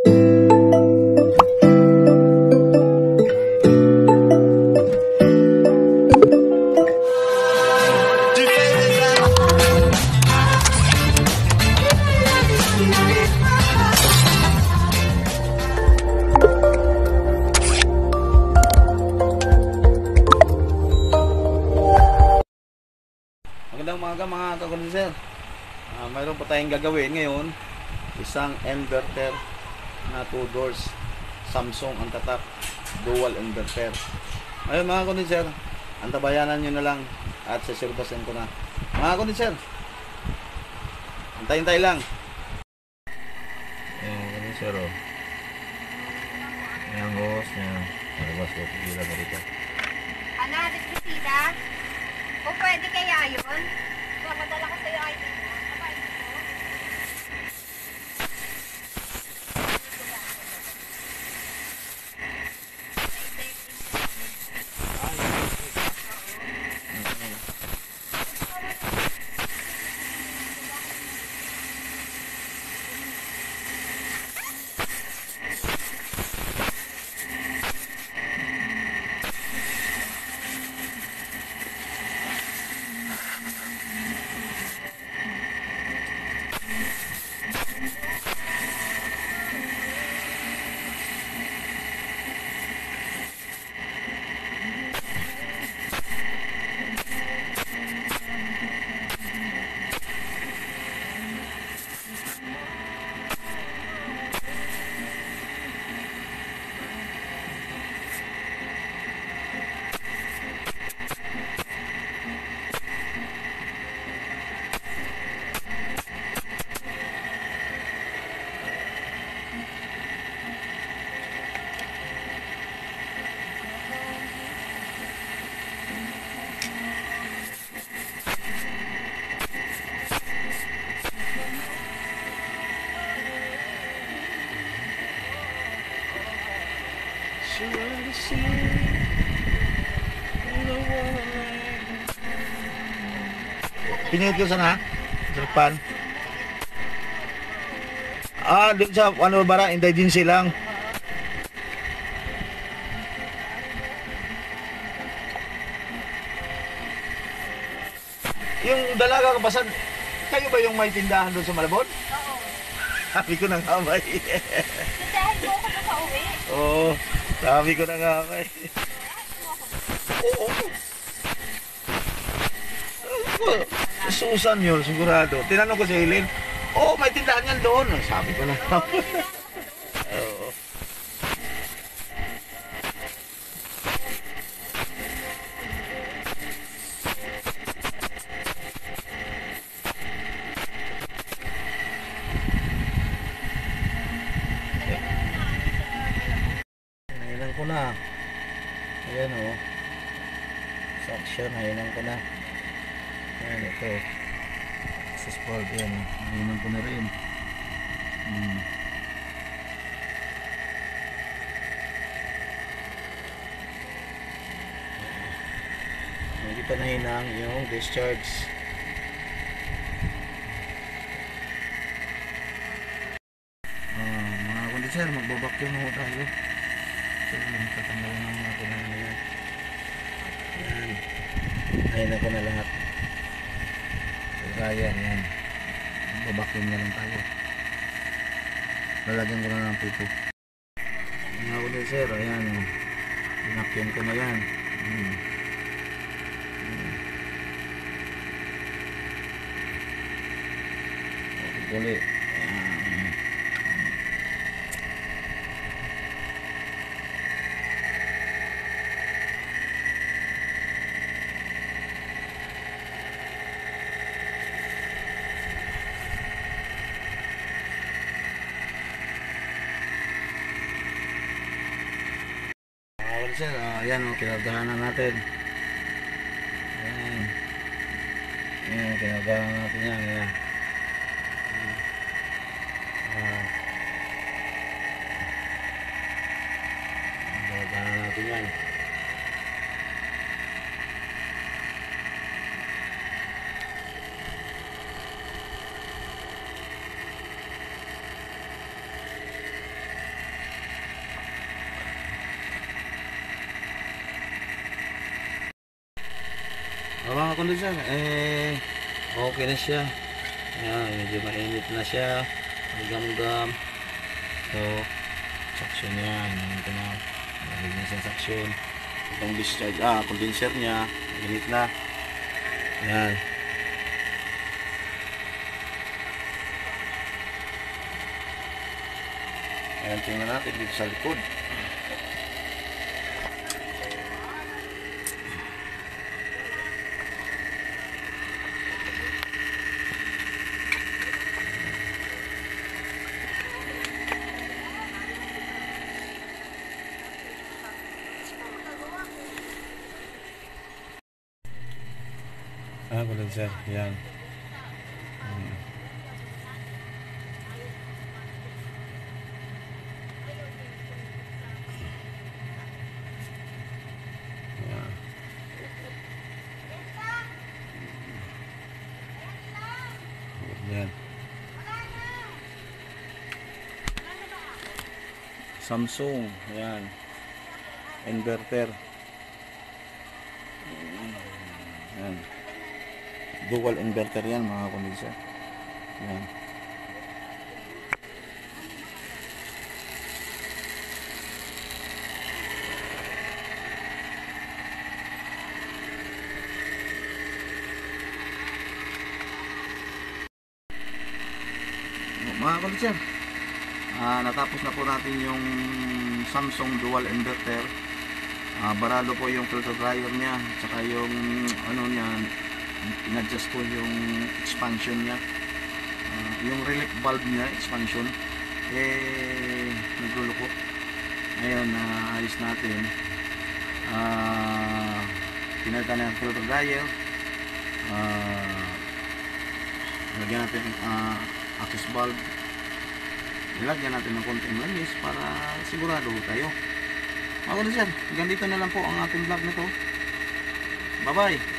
Magandang umaga mga kakondenser. Mayroon pa tayong gagawin ngayon. Isang inverter na 2 doors Samsung ang tatak, dual inverter. Ngayon mga kondenser, antabayanan nyo na lang at sasurbasan ko na. Mga kondenser, antayin tayo lang. Ayan kondenser, oh. Ayan hose niya. Malabas ko, pagkila mo dito. Ana, diskusida? O pwede kaya yun? Madala ko sa'yo ID mo. Kapain mo. Pinihit ko sana, sarpan. Doon sa ano bara, indigency lang. Yung dalaga kapasan, kayo ba yung may tindahan doon sa Malabon? Oo. Sabi ko na nga ba eh. Tindahan mo ako na sa uwi. Oo, sabi ko na nga ba eh. Oo. Susan yun, sigurado. Tinanong ko si Eileen, may tindahan yan doon. Sabi ko na. Oo. Nahilang ko na. Ayan o. Suction, nahilang ko na. Ayan ito. Access board yan. Nahilang ko na rin. Hindi pa nahinang yung discharge. Mga kondisyon, magbabacuum na tayo. So, tatanggalin ng mga pinangalan. Ayan. Nahilang ko na lahat. So, kaya yan. Magbabacuum na lang tayo. Lalagyan ko na ng pipo. Mga kondisyon, ayan. Pinacuum ko na yan. Uli. Ayan o, kinagahan na natin. Ayan, kinagahan natin yan. Ayan. Kinagahan natin yan. mga kondensar, okay na siya. Ayan, medyo mainit na siya. Gamgam. So, suction niya. Ito na. Nalagyan niya sa suction. Itong discharge, condenser niya. Init na. Ayan. Ayan, tingnan natin dito sa likod. Condenser, yan. Yan. Yan. Samsung, yan. Inverter. Yan. Dual inverter yan mga kondensar. Yan. Mga kondensar, natapos na po natin yung Samsung dual inverter. Barado po yung filter dryer niya, tsaka yung ano niya, in-adjust ko yung expansion niya, yung relic valve niya expansion nagluloko. Ngayon ayos natin, pinalitan na yung filter dryer, lagyan natin access valve, nilagyan natin ng konting langis para sigurado tayo. Mga kondensar, hanggang dito na lang po ang ating vlog na to. Bye bye.